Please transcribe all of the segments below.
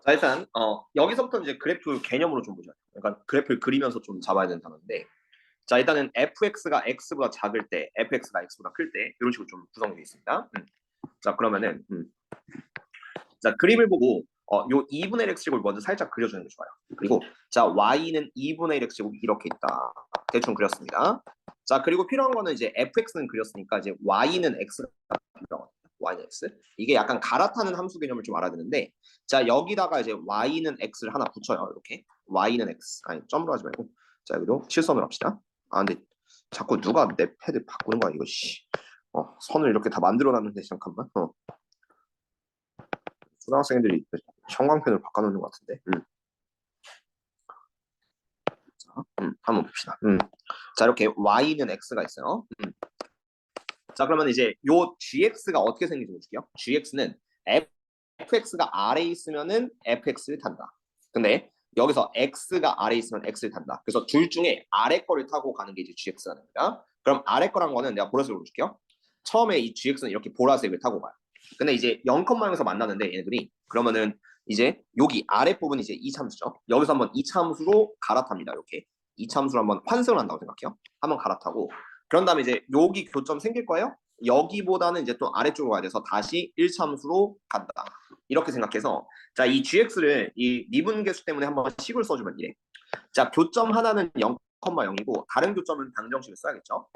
자, 일단 여기서부터 이제 그래프 개념으로 좀 보자. 그러니까 그래프를 그리면서 좀 잡아야 되는 단어인데, 자, 일단은 fx가 x보다 작을 때, fx가 x보다 클 때 이런 식으로 좀 구성이 되어 있습니다. 자, 그러면은 자, 그림을 보고 요 2분의 1 x제곱을 먼저 살짝 그려주는 게 좋아요. 그리고 자, y는 2분의 1 x제곱이 이렇게 있다. 대충 그렸습니다. 자, 그리고 필요한 거는 이제 fx는 그렸으니까 이제 y는 x가 필요하거든요. y는 x. 이게 약간 갈아타는 함수 개념을 좀 알아야 되는데, 자, 여기다가 이제 y는 x를 하나 붙여요. 이렇게 y는 x. 아니, 점으로 하지 말고. 자, 여기도 실선으로 합시다. 아, 근데 자꾸 누가 내 패드 바꾸는 거야, 이거. 씨. 선을 이렇게 다 만들어 놨는데 잠깐만. 초등학생들이 형광펜을 바꿔놓는 것 같은데. 자, 한번 봅시다. 자, 이렇게 y는 x가 있어요. 자, 그러면 이제 요 gx가 어떻게 생긴지 볼게요. gx는 fx가 아래에 있으면은 fx를 탄다. 근데 여기서 x가 아래에 있으면 x를 탄다. 그래서 둘 중에 아래 거를 타고 가는 게 이제 gx가 됩니다. 그럼 아래 거란 거는 내가 보라색으로 줄게요. 처음에 이 gx는 이렇게 보라색을 타고 가요. 근데 이제 0,0에서 만나는데 얘네들이 그러면은 이제 여기 아래 부분이 이제 이참수죠. 여기서 한번 이참수로 갈아탑니다. 이렇게 이참수로 한번 환승을 한다고 생각해요. 한번 갈아타고 그런 다음에 이제 여기 교점 생길 거예요. 여기보다는 이제 또 아래쪽으로 가야 돼서 다시 1참수로 간다. 이렇게 생각해서 자, 이 gx를 이 미분계수 때문에 한번 식을 써주면 이래. 자, 교점 하나는 0,0이고 다른 교점은 방정식을 써야겠죠.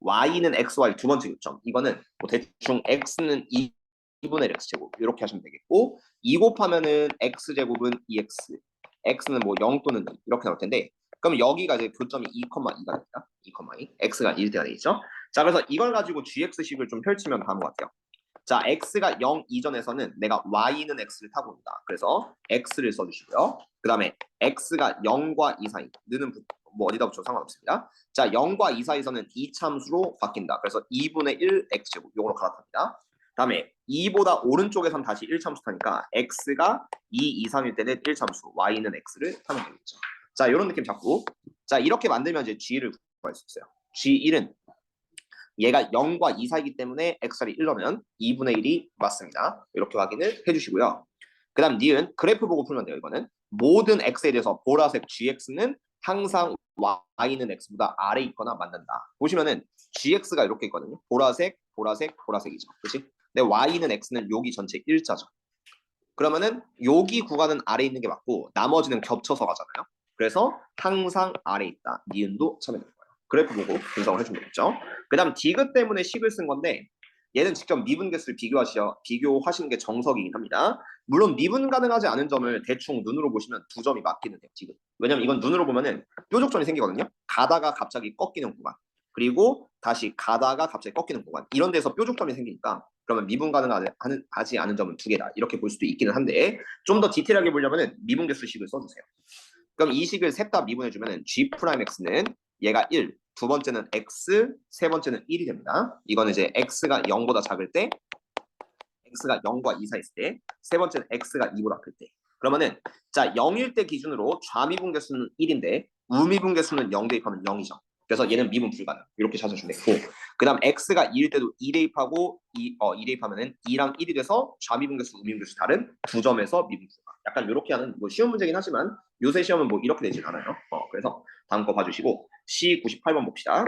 y는 xy 두 번째 교점. 이거는 뭐 대충 x는 2분의 1 x제곱 이렇게 하시면 되겠고 2 곱하면은 x제곱은 2x x는 뭐 0 또는 2 이렇게 나올 텐데 그럼 여기가 이제 교점이 2,2가 됩니다. 2,2 x가 1 돼야 되겠죠. 자, 그래서 이걸 가지고 gx식을 좀 펼치면 다음 것 같아요. 자, x가 0 이전에서는 내가 y는 x를 타고 온다. 그래서 x를 써주시고요. 그 다음에 x가 0과 2 사이, 느는 뭐 어디다 붙여도 상관없습니다. 자, 0과 2 사이에서는 이참수로 바뀐다. 그래서 2분의 1 x제곱 요걸로 갈아탑니다. 다음에 2보다 오른쪽에선 다시 1참수 타니까 x가 2 이상일 때는 1참수, y는 x를 타면 되겠죠. 자, 이런 느낌 잡고 자, 이렇게 만들면 이제 g를 구할 수 있어요. g1은 얘가 0과 2 사이기 때문에 x를 1넣으면 2분의 1이 맞습니다. 이렇게 확인을 해주시고요. 그 다음 니은 그래프 보고 풀면 돼요. 이거는 모든 x에 대해서 보라색 gx는 항상 y는 x보다 아래 있거나 만든다. 보시면은 gx가 이렇게 있거든요. 보라색, 보라색, 보라색이죠. 그렇지? 근데 y는 x는 여기 전체 일자죠. 그러면은 여기 구간은 아래 있는 게 맞고 나머지는 겹쳐서 가잖아요. 그래서 항상 아래 있다. 니은도 참여될 거예요. 그래프 보고 분석을 해주면 되겠죠. 그 다음 디귿 때문에 식을 쓴 건데 얘는 직접 미분계수를 비교하시는 게 정석이긴 합니다. 물론 미분 가능하지 않은 점을 대충 눈으로 보시면 두 점이 맞기는 해요. 지금. 왜냐면 이건 눈으로 보면은 뾰족점이 생기거든요. 가다가 갑자기 꺾이는 구간. 그리고 다시 가다가 갑자기 꺾이는 구간. 이런 데서 뾰족점이 생기니까 그러면 미분 가능하지 않은 점은 두 개다. 이렇게 볼 수도 있기는 한데 좀 더 디테일하게 보려면 미분계수식을 써주세요. 그럼 이 식을 셋 다 미분해주면 G'X는 얘가 1, 두 번째는 X, 세 번째는 1이 됩니다. 이거는 이제 X가 0보다 작을 때, X가 0과 2 사이 있을 때, 세 번째는 X가 2보다 클 때. 그러면은 자 0일 때 기준으로 좌미분계수는 1인데 우미분계수는 0 대입하면 0이죠. 그래서 얘는 미분 불가능. 이렇게 찾아주면 되고 그 다음 x가 2일 때도 2 대입하고 2 대입하면은 2랑 1이 돼서 좌미분계수, 우미분계수 다른 두 점에서 미분 불가. 약간 이렇게 하는 뭐 쉬운 문제긴 하지만 요새 시험은 뭐 이렇게 되진 않아요. 그래서 다음 거 봐주시고 C98번 봅시다.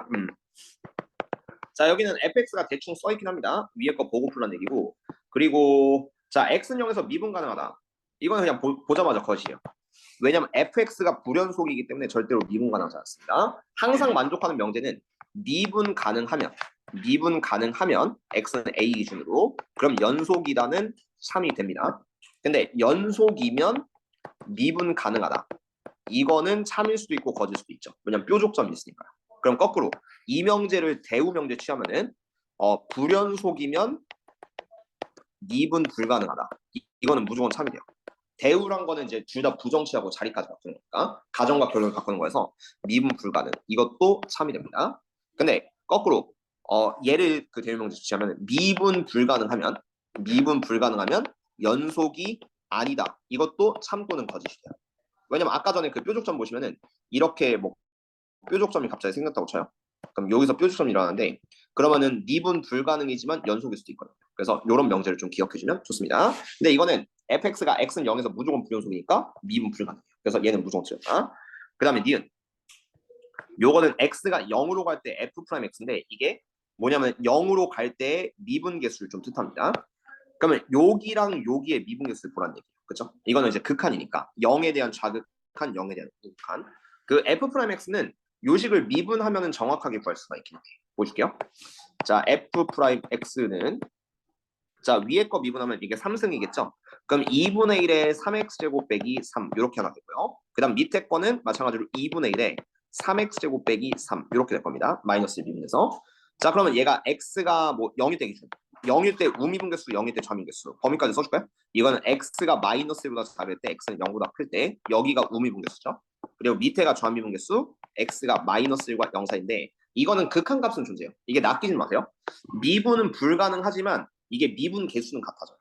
자, 여기는 fx가 대충 써있긴 합니다. 위에 거 보고 풀란 얘기고 그리고 자 x는 0에서 미분 가능하다. 이건 그냥 보자마자 거시예요. 왜냐면 fx가 불연속이기 때문에 절대로 미분 가능하지 않습니다. 항상 만족하는 명제는 미분 가능하면 x는 a 기준으로 그럼 연속이다는 3이 됩니다. 근데 연속이면 미분 가능하다. 이거는 참일 수도 있고 거짓 수도 있죠. 왜냐면 뾰족점이 있으니까요. 그럼 거꾸로 이 명제를 대우 명제 취하면은 불연속이면 미분 불가능하다. 이거는 무조건 참이 돼요. 대우란 거는 이제 둘 다 부정치하고 자리까지 바꾸는 거니까 가정과 결론을 바꾸는 거여서 미분 불가능 이것도 참이 됩니다. 근데 거꾸로 얘를 그 대우 명제 취하면 미분 불가능하면 연속이 아니다. 이것도 참 또는 거짓이 돼요. 왜냐면 아까 전에 그 뾰족점 보시면은 이렇게 뭐 뾰족점이 갑자기 생겼다고 쳐요. 그럼 여기서 뾰족점이 일어나는데 그러면은 미분 불가능이지만 연속일 수도 있거든요. 그래서 이런 명제를 좀 기억해 주면 좋습니다. 근데 이거는 fx가 x는 0에서 무조건 불연속이니까 미분 불가능해요. 그래서 얘는 무조건 틀렸다. 그 다음에 니은 요거는 x가 0으로 갈 때 f 프라임 x인데 이게 뭐냐면 0으로 갈 때 미분 개수를 좀 뜻합니다. 그러면 여기랑 여기의 미분 개수를 보란 얘기예요. 그렇죠? 이거는 이제 극한이니까 0에 대한 좌극한, 0에 대한 우극한. 그 f 프라임 x는 요식을 미분하면은 정확하게 구할 수가 있긴 해요. 보여줄게요. 자, f 프라임 x는 자 위에 거 미분하면 이게 3승이겠죠? 그럼 2분의 1에 3x 제곱 빼기 3 이렇게 하나 되고요. 그 다음 밑에 거는 마찬가지로 2분의 1에 3x 제곱 빼기 3 이렇게 될 겁니다. 마이너스 미분해서. 자 그러면 얘가 x가 뭐 0일 때 기준 0일 때 우미분계수 0일 때 좌미분계수 범위까지 써줄까요? 이거는 x가 마이너스 1보다 작을 때 x는 0보다 클 때 여기가 우미분계수죠. 그리고 밑에가 좌미분계수 x가 마이너스 1과 0 사이인데 이거는 극한값은 존재해요. 이게 낚이지 마세요. 미분은 불가능하지만 이게 미분 개수는 같아져요.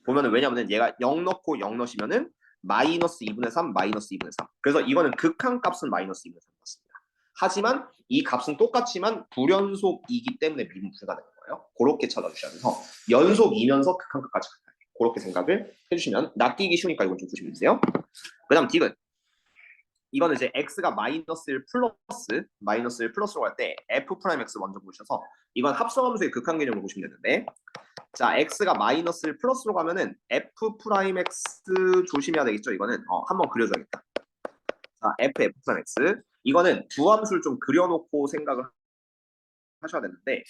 보면은 왜냐면은 얘가 0 넣고 0 넣으시면은 마이너스 2분의 3, 마이너스 2분의 3. 그래서 이거는 극한값은 마이너스 2분의 3 맞습니다. 하지만 이 값은 똑같지만 불연속이기 때문에 미분 불가능한 거예요. 그렇게 찾아주셔서 연속이면서 극한값까지 같아요. 그렇게 생각을 해주시면 낚이기 쉬우니까 이건 좀 조심해 주세요. 그 다음 디귿. 이거는 이제 x가 마이너스 1 플러스로 갈 때 f 프라임 x 먼저 보셔서 이건 합성함수의 극한 개념을 보시면 되는데 자 x가 마이너스 1 플러스로 가면은 f 프라임 x 조심해야 되겠죠. 이거는 한번 그려줘야겠다. 자 f 프라임 x 이거는 두 함수를 좀 그려놓고 생각을 하셔야 되는데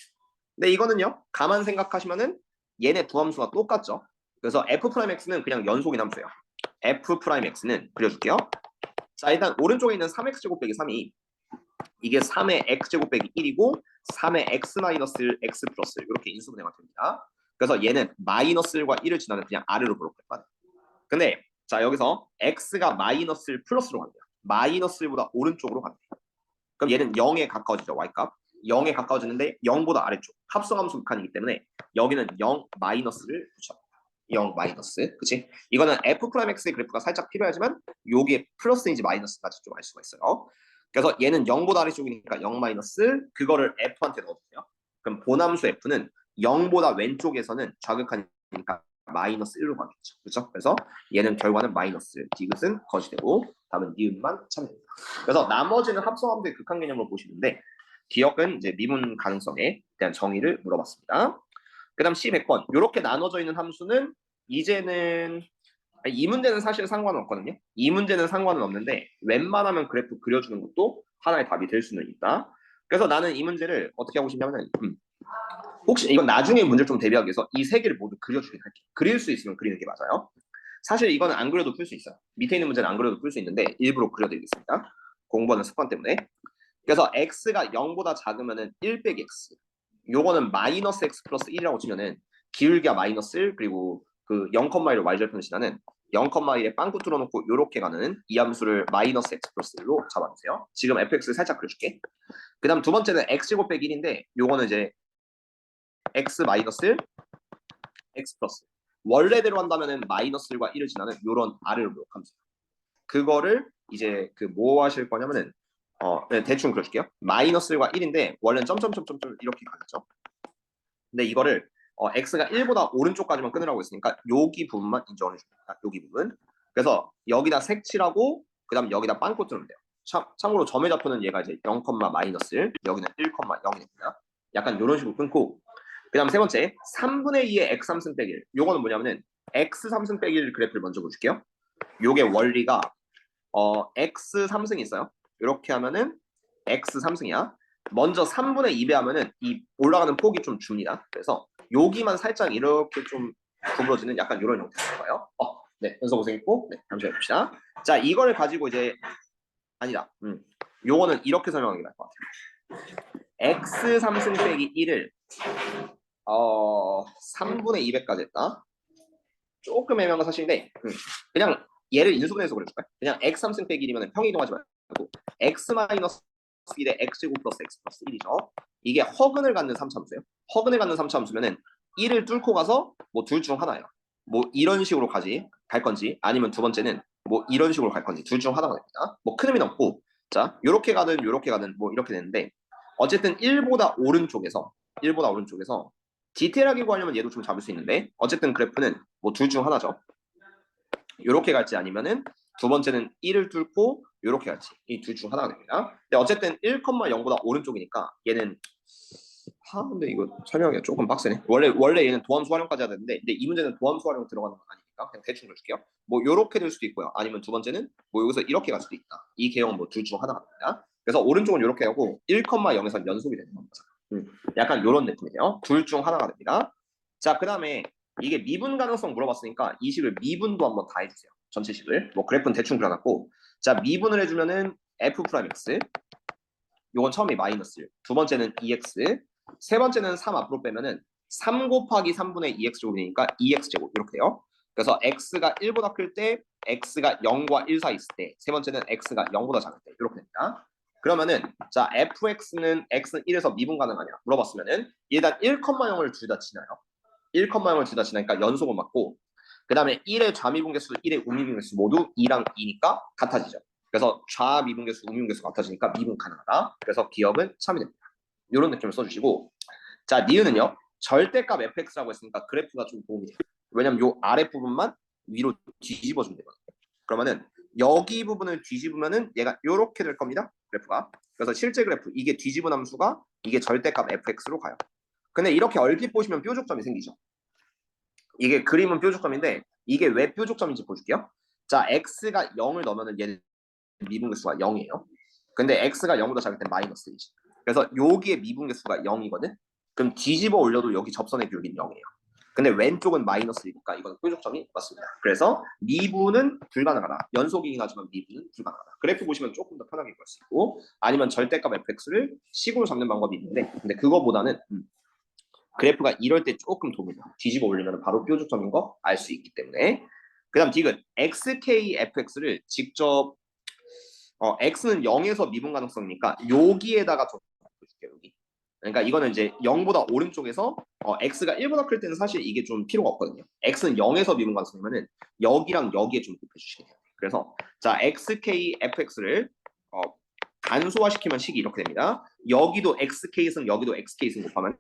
근데 이거는요 가만 생각하시면은 얘네 두 함수가 똑같죠. 그래서 f 프라임 x는 그냥 연속인 함수예요. f 프라임 x는 그려줄게요. 자 일단 오른쪽에 있는 3x제곱 빼기 3이 이게 3의 x제곱 빼기 1이고 3의 x 마이너스 1 x 플러스 이렇게 인수분해가 됩니다. 그래서 얘는 마이너스 1과 1을 지나는 그냥 아래로 볼록할 거야. 근데 자 여기서 x가 마이너스 1 플러스로 갑니다. 마이너스 1보다 오른쪽으로 갑니다. 그럼 얘는 0에 가까워지죠. y값. 0에 가까워지는데 0보다 아래쪽. 합성함수 극한이기 때문에 여기는 0 마이너스를 붙여. 0 마이너스. 그치? 이거는 f 프라임 x의 그래프가 살짝 필요하지만 여기에 플러스인지 마이너스까지 좀 알 수가 있어요. 그래서 얘는 0보다 아래쪽이니까 0 마이너스 그거를 f한테 넣어주세요. 그럼 본함수 f는 0보다 왼쪽에서는 좌극하니까 마이너스 1로 가겠죠. 그렇죠? 그래서 얘는 결과는 마이너스, 디귿은 거시 되고 답은 니은만 참됩니다. 그래서 나머지는 합성함수의 극한 개념으로 보시는데 기억은 이제 미분 가능성에 대한 정의를 물어봤습니다. 그 다음 C100번 이렇게 나눠져 있는 함수는 이제는 이 문제는 사실 상관은 없거든요. 이 문제는 상관은 없는데 웬만하면 그래프 그려주는 것도 하나의 답이 될 수는 있다. 그래서 나는 이 문제를 어떻게 하고 싶냐면 혹시 이건 나중에 문제를 좀 대비하기 위해서 이 세 개를 모두 그려주긴 할게요. 그릴 수 있으면 그리는 게 맞아요. 사실 이거는 안 그려도 풀 수 있어요. 밑에 있는 문제는 안 그려도 풀 수 있는데 일부러 그려드리겠습니다. 공부하는 습관 때문에. 그래서 x가 0보다 작으면은 1 빼기 x. 요거는 마이너스 x 플러스 1이라고 치면은 기울기가 마이너스 1 그리고 그 0,1로 y절편을 지나는 0,1에 빵꾸 뚫어놓고 요렇게 가는 이 함수를 마이너스 x 플러스 1로 잡아주세요. 지금 fx 살짝 그려줄게. 그 다음 두 번째는 x제곱 빼기 1인데 요거는 이제 x 마이너스 1 x 플러스 원래대로 한다면은 마이너스 1과 1을 지나는 요런 아래로 함수. 그거를 이제 그 뭐 하실 거냐면은 네, 대충 그려줄게요. 마이너스 1과 1인데 원래는 점점점점 이렇게 가겠죠. 근데 이거를 x가 1보다 오른쪽까지만 끊으라고 했으니까 여기 부분만 인정을 해줍니다. 여기 부분. 그래서 여기다 색칠하고 그 다음 여기다 빵꾸 뚫으면 돼요. 참고로 점의 좌표는 얘가 이제 0, 마이너스 1 여기는 1,0이 됩니다. 약간 이런 식으로 끊고 그 다음 세 번째 3분의 2의 x 3승 빼기 1 요거는 뭐냐면은 x 3승 빼기 1 그래프를 먼저 보여줄게요. 요게 원리가 x 3승이 있어요. 이렇게 하면은 x 3승이야. 먼저 3분의 2배 하면은 이 올라가는 폭이 좀 줍니다. 그래서 여기만 살짝 이렇게 좀 구부러지는 약간 이런 형태인 거예요. 네, 연서 고생했고, 네, 다음 시간에 봅시다. 자, 이걸 가지고 이제 아니다. 요거는 이렇게 설명하는 게 나을 것 같아요. x 3승 빼기 1을 3분의 2배까지 했다. 조금 애매한 사실인데 그냥 얘를 인수분해해서 그려줄까요? 그냥 x 3승 빼기 1이면 평이동하지 말고 x 마이너스 1에 x제곱 플러스 x 플러스 1이죠. 이게 허근을 갖는 3차함수예요. 허근을 갖는 3차함수면은 1을 뚫고 가서 뭐 둘 중 하나예요. 뭐 이런 식으로 갈 건지 아니면 두 번째는 뭐 이런 식으로 갈 건지 둘 중 하나가 됩니다. 뭐 큰 의미는 없고 자 요렇게 가든 요렇게 가든 뭐 이렇게 되는데 어쨌든 1보다 오른쪽에서 1보다 오른쪽에서 디테일하게 구하려면 얘도 좀 잡을 수 있는데 어쨌든 그래프는 뭐 둘 중 하나죠. 요렇게 갈지 아니면은 두 번째는 1을 뚫고 요렇게 갈지 이 둘 중 하나가 됩니다. 근데 어쨌든 1,0보다 오른쪽이니까 얘는 근데 이거 설명하기가 조금 빡세네. 원래 얘는 도함수 활용까지 해야 되는데 근데 이 문제는 도함수 활용 들어가는 건 아니니까 그냥 대충 줄게요. 뭐 요렇게 될 수도 있고요. 아니면 두 번째는 뭐 여기서 이렇게 갈 수도 있다. 이 개형은 뭐 둘 중 하나가 됩니다. 그래서 오른쪽은 요렇게 하고 1,0에서 연속이 되는 겁니다. 약간 요런 느낌이에요. 둘 중 하나가 됩니다. 자, 그 다음에 이게 미분 가능성 물어봤으니까 이 식을 미분도 한번 다 해주세요. 전체 식을. 뭐 그래프는 대충 그려놨고 자, 미분을 해주면은 f 프라임 x 요건 처음에 마이너스 1, 두 번째는 2x, 세 번째는 3 앞으로 빼면은 3 곱하기 3분의 2x 제곱이니까 2x 제곱 이렇게 돼요. 그래서 x가 1보다 클 때, x가 0과 1 사이 있을 때, 세 번째는 x가 0보다 작을 때 이렇게 됩니다. 그러면은 자 fx는 x는 1에서 미분 가능하냐 물어봤으면은 일단 1,0을 둘 다 치나요? 1,0을 둘 다 치니까 연속을 맞고 그 다음에 1의 좌미분계수, 1의 우미분계수 모두 2랑 2니까 같아지죠. 그래서 좌미분계수, 우미분계수 같아지니까 미분 가능하다. 그래서 기억은 참이 됩니다. 이런 느낌을 써주시고 자, 니은은요. 절대값 fx라고 했으니까 그래프가 좀 도움이 돼요. 왜냐면 요 아래 부분만 위로 뒤집어주면 되거든요. 그러면은 여기 부분을 뒤집으면은 얘가 이렇게 될 겁니다. 그래프가. 그래서 실제 그래프 이게 뒤집은 함수가 이게 절대값 fx로 가요. 근데 이렇게 얼핏 보시면 뾰족점이 생기죠. 이게 그림은 뾰족점인데 이게 왜 뾰족점인지 보여줄게요. 자, x가 0을 넣으면은 얘는 미분계수가 0이에요. 근데 x가 0보다 작을 땐 마이너스 1이지. 그래서 여기에 미분계수가 0이거든. 그럼 뒤집어 올려도 여기 접선의 기울기는 0이에요. 근데 왼쪽은 마이너스 1이니까 이건 뾰족점이 맞습니다. 그래서 미분은 불가능하다. 연속이긴 하지만 미분은 불가능하다. 그래프 보시면 조금 더 편하게 볼 수 있고 아니면 절대값 fx를 식으로 잡는 방법이 있는데 근데 그거보다는 그래프가 이럴 때 조금 도움이 돼요. 뒤집어 올리면 바로 뾰족점인 거 알 수 있기 때문에. 그 다음 디귿 xkfx를 직접 x는 0에서 미분 가능성이니까 여기에다가 좀 보여줄게요. 여기. 그러니까 이거는 이제 0보다 오른쪽에서 x가 1보다 클 때는 사실 이게 좀 필요가 없거든요. x는 0에서 미분 가능성이면은 여기랑 여기에 좀 곱해주시면 돼요. 그래서 자 xkfx를 단소화시키면 식이 이렇게 됩니다. 여기도 xk승 여기도 xk승 곱하면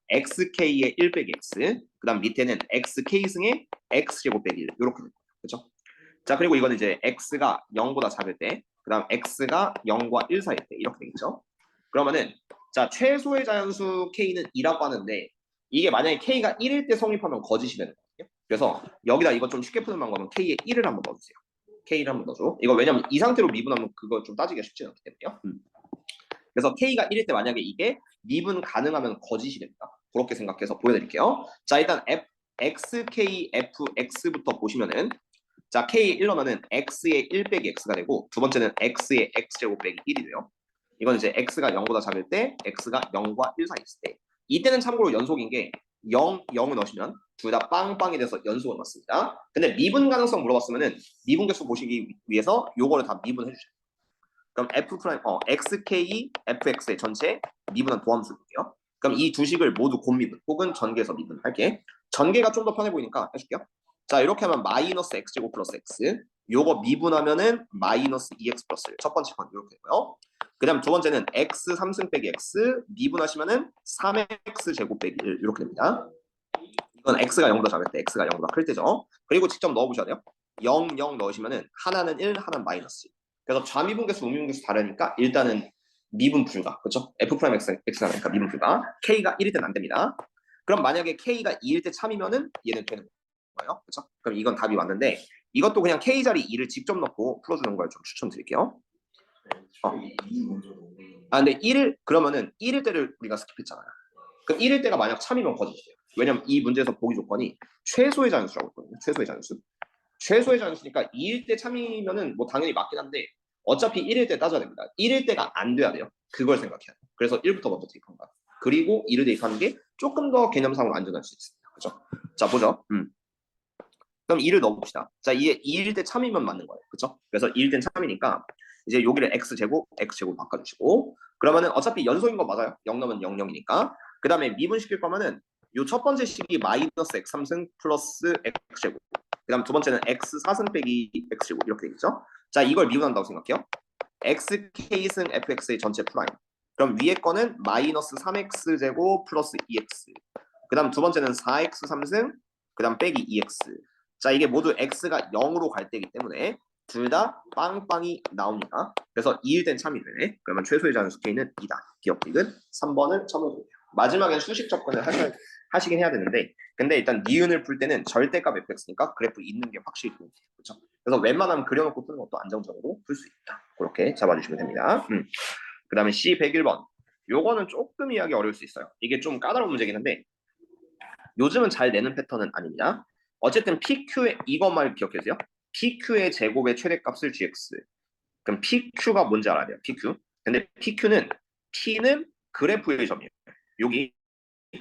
xk의 1 빼기 x 그 다음 밑에는 xk승의 x제곱 빼기 1 이렇게 됩니다. 그렇죠? 자 그리고 이거는 이제 x가 0보다 작을 때 그 다음 x가 0과 1 사이일 때 이렇게 되겠죠. 그러면은 자 최소의 자연수 k는 2라고 하는데 이게 만약에 k가 1일 때 성립하면 거짓이 되는 거거든요. 그래서 여기다 이거 좀 쉽게 푸는 방법은 k에 1을 한번 넣어주세요. k를 한번 넣어줘. 이거 왜냐면 이 상태로 미분하면 그거 좀 따지기가 쉽지 않기 때문에요. 그래서 k가 1일 때 만약에 이게 미분 가능하면 거짓이 됩니다. 그렇게 생각해서 보여드릴게요. 자 일단 xk fx부터 보시면은 자 k 1 넣으면은 x의 1 빼기 x가 되고 두 번째는 x의 x제곱 빼기 1이 돼요. 이건 이제 x가 0보다 작을 때 x가 0과 1 사이 있을 때 이때는 참고로 연속인 게 0을 넣으시면 둘 다 빵빵이 돼서 연속을 맞습니다. 근데 미분 가능성 물어봤으면은 미분계수 보시기 위해서 요거를 다 미분해 주셔요. 그럼 f 프라임 xk fx의 전체 미분한 도함수 볼게요. 그럼 이 두 식을 모두 곱미분 혹은 전개해서 미분할게. 전개가 좀 더 편해 보이니까 해줄게요. 자 이렇게 하면 마이너스 x제곱 플러스 x 요거 미분하면은 마이너스 2x 플러스 1 첫 번째 건 이렇게 되고요. 그 다음 두 번째는 x 3승 빼기 x 미분하시면은 3x 제곱 빼기 1 이렇게 됩니다. 이건 x가 0보다 작을 때 x가 0보다 클 때죠. 그리고 직접 넣어보셔야 돼요. 0, 0 넣으시면은 하나는 1, 하나는 마이너스 1. 그래서 좌미분계수, 우미분계수 다르니까 일단은 미분 불가, 그렇죠? f 프라임 x가 나니까 미분 불가. k가 1일 때는 안 됩니다. 그럼 만약에 k가 2일 때 참이면은 얘는 되는 거예요, 그렇죠? 그럼 이건 답이 맞는데 이것도 그냥 k 자리 2를 직접 넣고 풀어주는 걸 좀 추천드릴게요. 근데 1일 그러면은 1일 때를 우리가 스킵했잖아요. 그럼 1일 때가 만약 참이면 거짓이에요. 왜냐면 이 문제에서 보기 조건이 최소의 자연수라고 했거든요. 최소의 자연수. 최소의 자연수니까 2일 때 참이면은 뭐 당연히 맞긴 한데 어차피 1일 때 따져야 됩니다. 1일 때가 안 돼야 돼요. 그걸 생각해야 돼요. 그래서 1부터 먼저 대입한 거야. 그리고 2를 대입하는 게 조금 더 개념상으로 안전할 수 있습니다. 그렇죠? 자 보죠. 그럼 2를 넣어봅시다. 자 이게 2일 때 참이면 맞는 거예요. 그렇죠? 그래서 2일 때 참이니까 이제 여기를 x제곱 바꿔주시고 그러면은 어차피 연속인 거 맞아요. 0 넣으면 0, 0이니까 그 다음에 미분시킬 거면은 요 첫 번째 식이 마이너스 x 3승 플러스 x제곱 그 다음 두 번째는 x 4승 빼기 x제곱 이렇게 되겠죠. 자 이걸 미분한다고 생각해요. xk승 fx의 전체 프라임 그럼 위에 거는 마이너스 3x 제곱 플러스 2x. 그 다음 두 번째는 4x 3승, 그 다음 빼기 2x. 자, 이게 모두 x가 0으로 갈 때이기 때문에 둘 다 빵빵이 나옵니다. 그래서 2일 땐 참이 되네. 그러면 최소의 자연수 k는 2다. 기억식은 3번을 쳐놓으세요. 마지막엔 수식 접근을 하시긴 해야 되는데, 근데 일단 니은을 풀 때는 절대값 fx니까 그래프 있는 게 확실히 도움이 돼요. 그렇죠? 그래서 웬만하면 그려놓고 푸는 것도 안정적으로 풀 수 있다. 그렇게 잡아주시면 됩니다. 그 다음에 C 101번. 요거는 조금 이해하기 어려울 수 있어요. 이게 좀 까다로운 문제긴 한데 요즘은 잘 내는 패턴은 아닙니다. 어쨌든 PQ의 이것만 기억해주세요. PQ의 제곱의 최대값을 GX. 그럼 PQ가 뭔지 알아야 돼요. PQ. 근데 PQ는 P는 그래프의 점이에요. 여기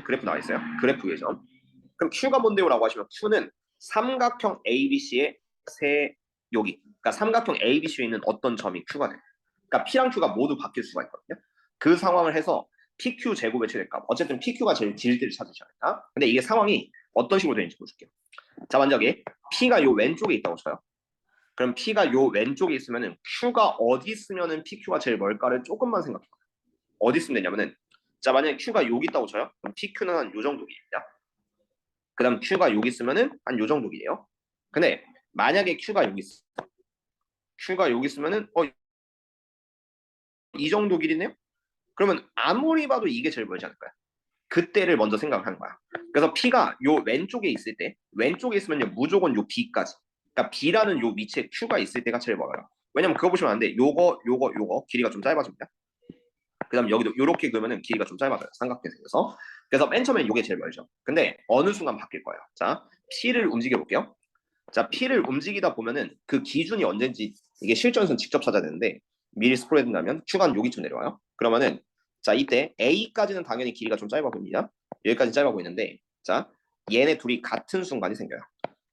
그래프 나와 있어요. 그래프의 점. 그럼 Q가 뭔데요? 라고 하시면 Q는 삼각형 ABC의 세 여기. 그러니까 삼각형 ABC에 있는 어떤 점이 Q가 돼요. 그러니까 P랑 Q가 모두 바뀔 수가 있거든요. 그 상황을 해서 PQ 제곱의 최대값. 어쨌든 PQ가 제일 길 때를 찾으셔야 된다. 근데 이게 상황이 어떤 식으로 되는지 보여줄게요. 자, 먼저 여기 P가 요 왼쪽에 있다고 쳐요. 그럼 P가 요 왼쪽에 있으면은 Q가 어디 있으면은 PQ가 제일 멀까를 조금만 생각해요. 어디 있으면 되냐면은 자, 만약에 Q가 여기 있다고 쳐요. 그럼 PQ는 한 요 정도 길입니다. 그 다음 Q가 여기 있으면은 한 요 정도 길이에요. 근데 만약에 Q가 여기 있어. Q가 여기 있으면은 이 정도 길이네요? 그러면 아무리 봐도 이게 제일 멀지 않을까요? 그때를 먼저 생각하는 거야. 그래서 P가 요 왼쪽에 있을 때, 왼쪽에 있으면요 무조건 요 B까지. 그러니까 B라는 요 위치에 Q가 있을 때가 제일 멀어요. 왜냐면 그거 보시면 안 돼. 요거 길이가 좀 짧아집니다. 그다음 여기도 요렇게 그러면은 길이가 좀 짧아져요. 삼각대 생겨서. 그래서 맨 처음엔 요게 제일 멀죠. 근데 어느 순간 바뀔 거예요. 자, P를 움직여 볼게요. 자, P를 움직이다 보면은 그 기준이 언젠지 이게 실전에서는 직접 찾아야 되는데 미리 스프레드 나면 Q가 여기쯤 내려와요. 그러면은 자, 이때 A까지는 당연히 길이가 좀 짧아 보입니다. 여기까지 짧아 보이는데 자, 얘네 둘이 같은 순간이 생겨요.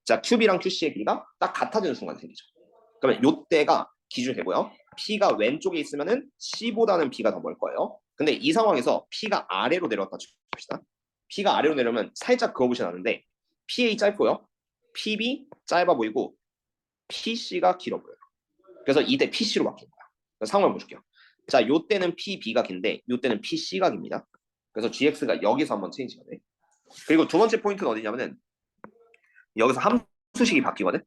자, QB랑 QC의 길이가 딱 같아지는 순간이 생기죠. 그러면 요때가 기준이 되고요. P가 왼쪽에 있으면은 C보다는 B가 더 멀 거예요. 근데 이 상황에서 P가 아래로 내려왔다 칩시다. P가 아래로 내려오면 살짝 그어보시 나는데 PA 짧고요. PB 짧아 보이고 PC가 길어 보여요. 그래서 이때 PC로 바뀐 거야. 상황을 보실게요. 자, 요때는 PB가 긴데 요때는 PC가 깁니다. 그래서 GX가 여기서 한번 체인지가 돼. 그리고 두 번째 포인트는 어디냐면은 여기서 함수식이 바뀌거든.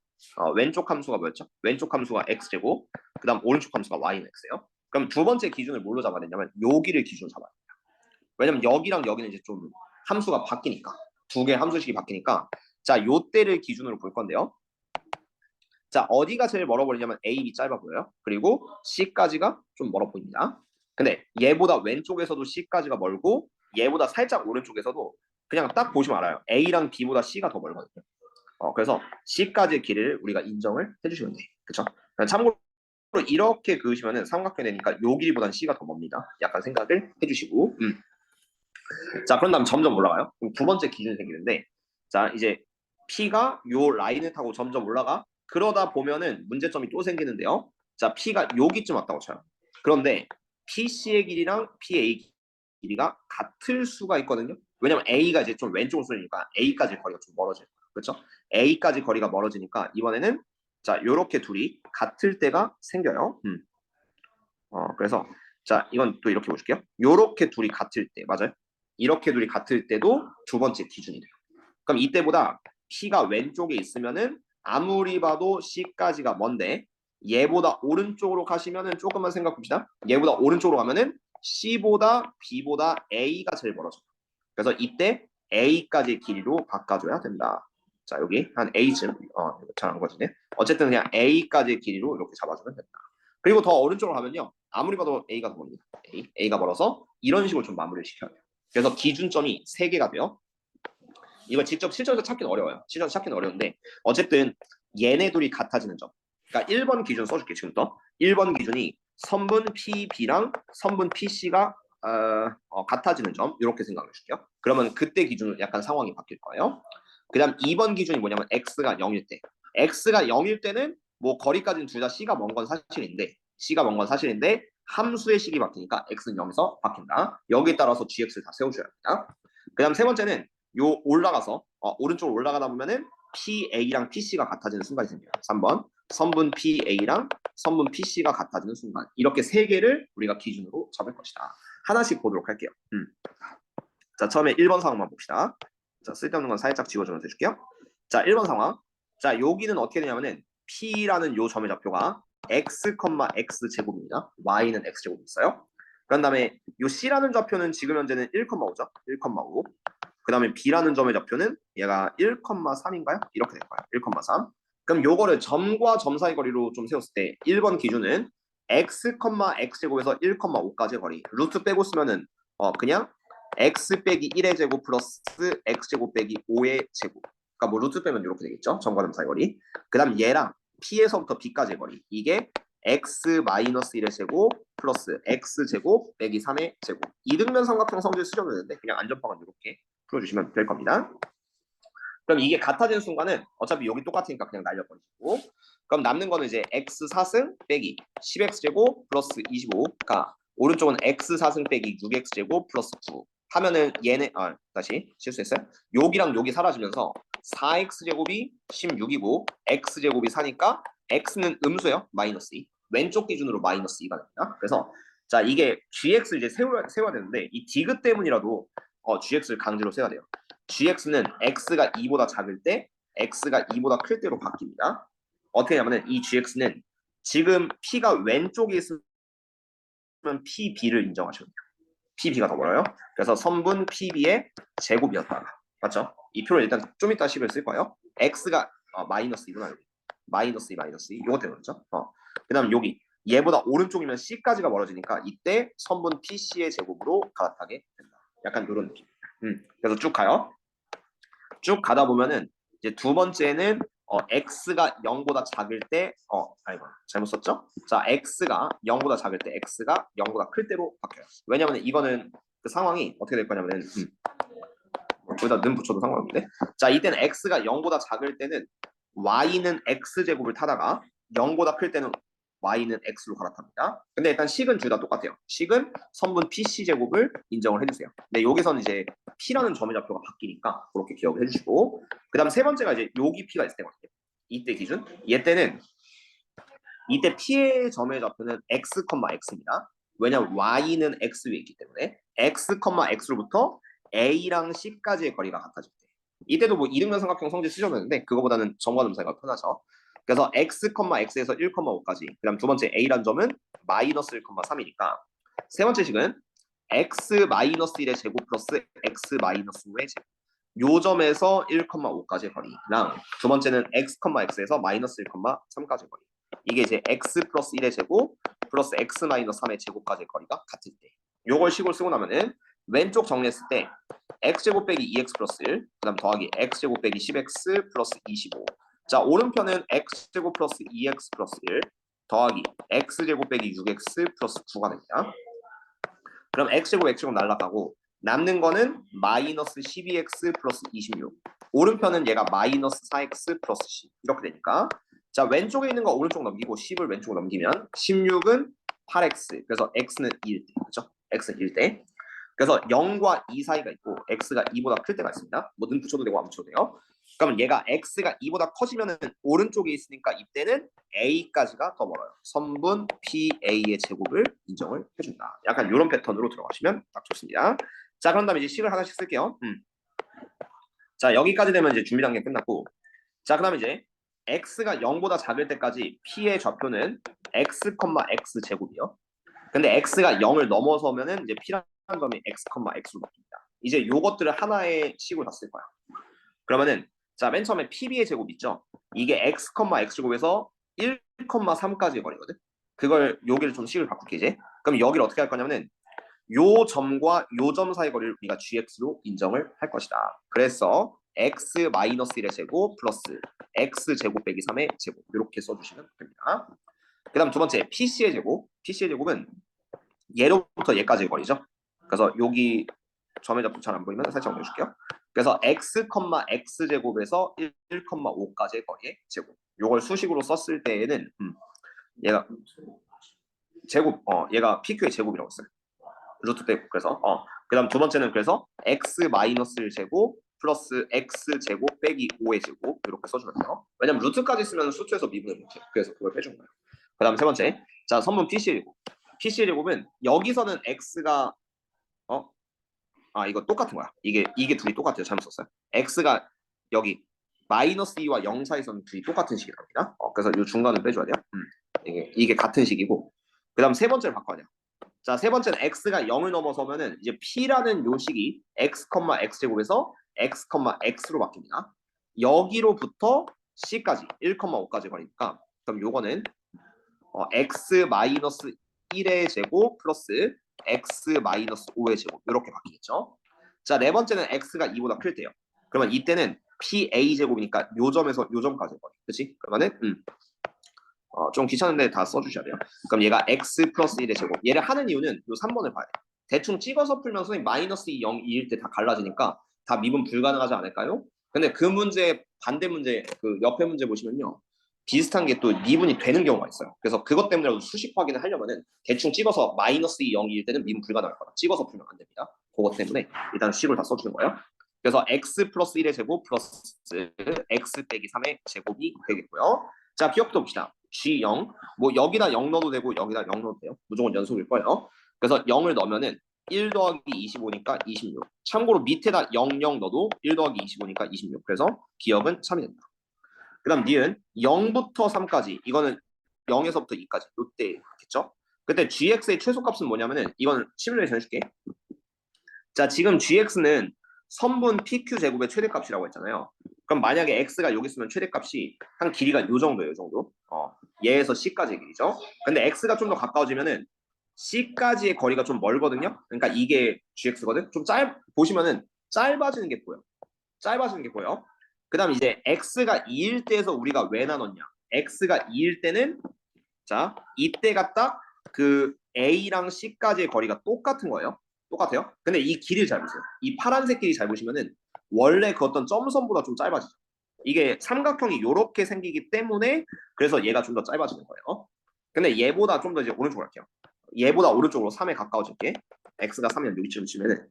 왼쪽 함수가 뭐였죠? 왼쪽 함수가 x제곱, 그 다음 오른쪽 함수가 y는 x예요. 그럼 두 번째 기준을 뭘로 잡아야 되냐면 여기를 기준으로 잡아야 돼요. 왜냐면 여기랑 여기는 이제 좀 함수가 바뀌니까 두 개의 함수식이 바뀌니까 자, 요때를 기준으로 볼 건데요. 자, 어디가 제일 멀어 보이냐면 A, B 짧아 보여요. 그리고 C까지가 좀 멀어 보입니다. 근데 얘보다 왼쪽에서도 C까지가 멀고 얘보다 살짝 오른쪽에서도 그냥 딱 보시면 알아요. A랑 B보다 C가 더 멀거든요. 그래서 C까지의 길이를 우리가 인정을 해주시면 돼. 그쵸? 참고로 이렇게 그으시면은 삼각형이 되니까 요 길이보단 C가 더 멉니다. 약간 생각을 해주시고. 자, 그런 다음 점점 올라가요. 그럼 두 번째 기준이 생기는데, 자, 이제 P가 요 라인을 타고 점점 올라가. 그러다 보면은 문제점이 또 생기는데요. 자, P가 여기쯤 왔다고 쳐요. 그런데 PC의 길이랑 PA 길이가 같을 수가 있거든요. 왜냐면 A가 이제 좀 왼쪽으로 쏠리니까 A까지 거리가 좀 멀어져요. 그렇죠? A까지 거리가 멀어지니까 이번에는 자, 요렇게 둘이 같을 때가 생겨요. 그래서 자, 이건 또 이렇게 보실게요. 요렇게 둘이 같을 때, 맞아요? 이렇게 둘이 같을 때도 두 번째 기준이 돼요. 그럼 이때보다 P가 왼쪽에 있으면은 아무리 봐도 C까지가 먼데 얘보다 오른쪽으로 가시면은 조금만 생각해 봅시다. 얘보다 오른쪽으로 가면은 C보다 B보다 A가 제일 멀어져요. 그래서 이때 A까지의 길이로 바꿔줘야 된다. 자, 여기 한 A쯤 잘한 거지네. 어쨌든 그냥 A까지의 길이로 이렇게 잡아주면 된다. 그리고 더 오른쪽으로 가면요. 아무리 봐도 A가 더 멀습니다. A가 멀어서 이런 식으로 좀 마무리를 시켜야 돼요. 그래서 기준점이 3개가 돼요. 이거 직접 실전에서 찾기는 어려워요. 실전에서 찾기는 어려운데 어쨌든 얘네 둘이 같아지는 점. 그러니까 1번 기준 써줄게 지금부터. 1번 기준이 선분 PB랑 선분 PC가 같아지는 점 이렇게 생각을 해줄게요. 그러면 그때 기준은 약간 상황이 바뀔 거예요. 그 다음 2번 기준이 뭐냐면 X가 0일 때. X가 0일 때는 뭐 거리까지는 둘 다 C가 먼 건 사실인데 함수의 식이 바뀌니까 X는 0에서 바뀐다. 여기에 따라서 GX를 다 세워줘야 합니다. 그 다음 세 번째는 요 올라가서 오른쪽으로 올라가다 보면은 PA랑 PC가 같아지는 순간이 생겨요. 3번 선분 PA랑 선분 PC가 같아지는 순간 이렇게 세 개를 우리가 기준으로 잡을 것이다. 하나씩 보도록 할게요. 자, 처음에 1번 상황만 봅시다. 자, 쓸데없는 건 살짝 지워주면서 해줄게요. 자, 1번 상황. 자, 여기는 어떻게 되냐면은 P라는 요 점의 좌표가 x, x 제곱입니다. y는 x 제곱이 있어요. 그런 다음에 요 C라는 좌표는 지금 현재는 1,5죠. 1,5. 그 다음에 B라는 점의 좌표는 얘가 1,3인가요? 이렇게 될 거예요. 1,3. 그럼 요거를 점과 점 사이 거리로 좀 세웠을 때 1번 기준은 x, x 제곱에서 1,5까지 거리. 루트 빼고 쓰면은 그냥 x 빼기 1의 제곱 플러스 x 제곱 빼기 5의 제곱. 그러니까 뭐 루트 빼면 이렇게 되겠죠. 점과 점 사이 거리. 그 다음 얘랑 P에서부터 B까지의 거리. 이게 x 마이너스 1의 제곱 플러스 x 제곱 빼기 3의 제곱. 이등변 삼각형 성질 수정이 되는데 그냥 안전빵은 이렇게 풀어주시면 될 겁니다. 그럼 이게 같아진 순간은 어차피 여기 똑같으니까 그냥 날려버리시고, 그럼 남는 거는 이제 x 4승 빼기 10x 제곱 플러스 25가 오른쪽은 x 4승 빼기 6x 제곱 플러스 9 하면은 얘네 다시 실수했어요. 여기랑 여기 사라지면서 4x 제곱이 16이고 x 제곱이 4니까 x는 음수예요. 마이너스 2. 왼쪽 기준으로 마이너스 2가 됩니다. 그래서 자, 이게 gx 이제 세워야 되는데 이 디귿 때문이라도 gx를 강제로 세워야 돼요. gx는 x가 2보다 작을 때 x가 2보다 클 때로 바뀝니다. 어떻게 하냐면은 이 gx는 지금 p가 왼쪽에 있으면 pb를 인정하셔야 돼요. pb가 더 멀어요. 그래서 선분 pb의 제곱이었다가 맞죠? 이 표를 일단 좀 이따 식을 쓸 거예요. x가 마이너스 2구나 여기. 마이너스 2 마이너스 2 이거 때문에 그렇죠? 그 다음 여기 얘보다 오른쪽이면 c까지가 멀어지니까 이때 선분 pc의 제곱으로 갈아타게 된다. 약간 이런 느낌. 그래서 쭉 가요. 쭉 가다 보면은 이제 두 번째는 x가 0보다 작을 때 아이고 잘못 썼죠? 자, x가 0보다 작을 때 x가 0보다 클 때로 바뀌어요. 왜냐면 이거는 그 상황이 어떻게 될 거냐면은 거기다 는 붙여도 상관없는데, 자, 이때는 x가 0보다 작을 때는 y는 x제곱을 타다가 0보다 클 때는 y는 x로 갈아탑니다. 근데 일단 식은 둘 다 똑같아요. 식은 선분 pc제곱을 인정을 해주세요. 근데 여기서는 이제 p라는 점의 좌표가 바뀌니까 그렇게 기억을 해주시고, 그 다음 세 번째가 이제 여기 p가 있을 때거든요. 이때 기준. 이때 p의 점의 좌표는 x, x입니다. 왜냐면 y는 x 위에 있기 때문에 x, x로부터 a랑 c까지의 거리가 같아질 때. 이때도 뭐 이등변 삼각형 성질 쓰셨는데 그거보다는 점과 점 사이가 편하죠. 그래서 x, x에서 1,5까지. 그 다음 두 번째 a란 점은 마이너스 1,3이니까 세 번째 식은 x 마이너스 1의 제곱 플러스 x 마이너스 5의 제곱. 요 점에서 1,5까지의 거리랑 두 번째는 x, x에서 마이너스 1,3까지의 거리. 이게 이제 x 플러스 1의 제곱 플러스 x 마이너스 3의 제곱까지의 거리가 같을 때. 요걸 식으로 쓰고 나면은 왼쪽 정리했을 때 x제곱 빼기 2x 플러스 1, 그 다음 더하기 x제곱 빼기 10x 플러스 25. 자, 오른편은 x제곱 플러스 2x 플러스 1 더하기 x제곱 빼기 6x 플러스 9가 됩니다. 그럼 x제곱 x제곱 날라가고 남는 거는 마이너스 12x 플러스 26. 오른편은 얘가 마이너스 4x 플러스 10 이렇게 되니까, 자, 왼쪽에 있는 거 오른쪽 넘기고 10을 왼쪽으로 넘기면 16은 8x. 그래서 x는 1대. 그렇죠? x는 1대. 그래서 0과 2 사이가 있고 x가 2보다 클 때가 있습니다. 뭐든 붙여도 되고 안 붙여도 돼요. 그러면 얘가 x가 2보다 커지면은 오른쪽에 있으니까 이때는 a까지가 더 멀어요. 선분 pa의 제곱을 인정을 해준다. 약간 이런 패턴으로 들어가시면 딱 좋습니다. 자, 그런 다음에 이제 식을 하나씩 쓸게요. 자, 여기까지 되면 이제 준비 단계 끝났고, 자, 그다음에 이제 x가 0보다 작을 때까지 p의 좌표는 x, x 제곱이요. 근데 x가 0을 넘어서면은 이제 p라는 점이 x, x로 바뀝니다. 이제 요것들을 하나의 식으로 다 쓸 거야. 그러면은 자, 맨 처음에 pb의 제곱 있죠? 이게 x, x제곱에서 1,3까지의 거리거든. 그걸 여기를 좀 식을 바꿀게 이제. 그럼 여기를 어떻게 할 거냐면은 요 점과 요 점 사이 거리를 우리가 gx로 인정을 할 것이다. 그래서 x 마이너스 1의 제곱 플러스 x 제곱 빼기 3의 제곱 이렇게 써주시면 됩니다. 그 다음 두 번째 pc의 제곱. pc의 제곱은 얘로부터 얘까지의 거리죠. 그래서 여기 점의 좌표 잘 안 보이면 살짝 옮겨줄게요. 그래서 x, x 제곱에서 1,5까지의 거리의 제곱. 요걸 수식으로 썼을 때에는 얘가 제곱, 얘가 pq의 제곱이라고 했어요. 루트 빼고. 그래서 그다음 두 번째는 그래서 x 마이너스 1 제곱 플러스 x 제곱 빼기 5의 제곱 이렇게 써주면 돼요. 왜냐면 루트까지 쓰면 수투에서 미분을 못해. 그래서 그걸 빼준 거예요. 그다음 세 번째, 자, 선분 pc의 제곱. pc의 제곱은 여기서는 x가 아 이거 똑같은 거야. 이게 둘이 똑같아요. 잘못 썼어요. x가 여기 마이너스 2와 0 사이에서는 둘이 똑같은 식이랍니다. 그래서 이 중간을 빼줘야 돼요. 이게 같은 식이고 그다음 세 번째를 바꿔야 돼요. 자, 세 번째는 x가 0을 넘어서면은 이제 p라는 요식이 x, x제곱에서 x, x로 바뀝니다. 여기로부터 c까지 1,5까지 거리니까 그럼 요거는 x 마이너스 1의 제곱 플러스 x 마이너스 5의 제곱 이렇게 바뀌겠죠. 자, 네 번째는 x가 2보다 클 때요. 그러면 이때는 pa 제곱이니까 요 점에서 요 점까지 거리. 그렇지? 그러면은 좀 귀찮은데 다 써주셔야 돼요. 그럼 얘가 x 플러스 1의 제곱. 얘를 하는 이유는 요 3번을 봐야 돼요. 대충 찍어서 풀면 선생님 마이너스 2, 0, 2일 때 다 갈라지니까 다 미분 불가능하지 않을까요? 근데 그 문제 반대 문제 그 옆에 문제 보시면요. 비슷한 게 또 미분이 되는 경우가 있어요. 그래서 그것 때문에 수식 확인을 하려면은 대충 찍어서 마이너스 2, 0, 2일 때는 미분 불가능할 거다. 찍어서 풀면 안 됩니다. 그것 때문에 일단 식을 다 써주는 거예요. 그래서 x 플러스 1의 제곱 플러스 x 빼기 3의 제곱이 되겠고요. 자, 기억도 봅시다. G0 뭐 여기다 0 넣어도 되고 여기다 0 넣어도 돼요. 무조건 연속일 거예요. 그래서 0을 넣으면은 1 더하기 25니까 26. 참고로 밑에다 0, 0 넣어도 1 더하기 25니까 26. 그래서 기억은 3이 됩니다. 그 다음 니은 0부터 3까지 이거는 0에서부터 2까지 이때 있겠죠. 그때 gx의 최소값은 뭐냐면은 이거는 시뮬레이션 해줄게. 자, 지금 gx는 선분 pq 제곱의 최대값이라고 했잖아요. 그럼 만약에 x가 여기 있으면 최대값이 한 길이가 요 정도예요, 요 정도. 얘에서 c까지의 길이죠. 근데 x가 좀 더 가까워지면은 c까지의 거리가 좀 멀거든요. 그러니까 이게 gx거든. 좀 보시면은 짧아지는 게 보여. 짧아지는 게 보여. 그다음 이제 x가 2일 때에서 우리가 왜 나눴냐? x가 2일 때는 자, 이때가 딱 그 a랑 c까지의 거리가 똑같은 거예요. 똑같아요. 근데 이 길이를 잘 보세요. 이 파란색 길이 잘 보시면은 원래 그 어떤 점선보다 좀 짧아지죠. 이게 삼각형이 이렇게 생기기 때문에 그래서 얘가 좀 더 짧아지는 거예요. 근데 얘보다 좀 더 이제 오른쪽으로 할게요. 얘보다 오른쪽으로 3에 가까워질게. x가 3이면 여기쯤 치면은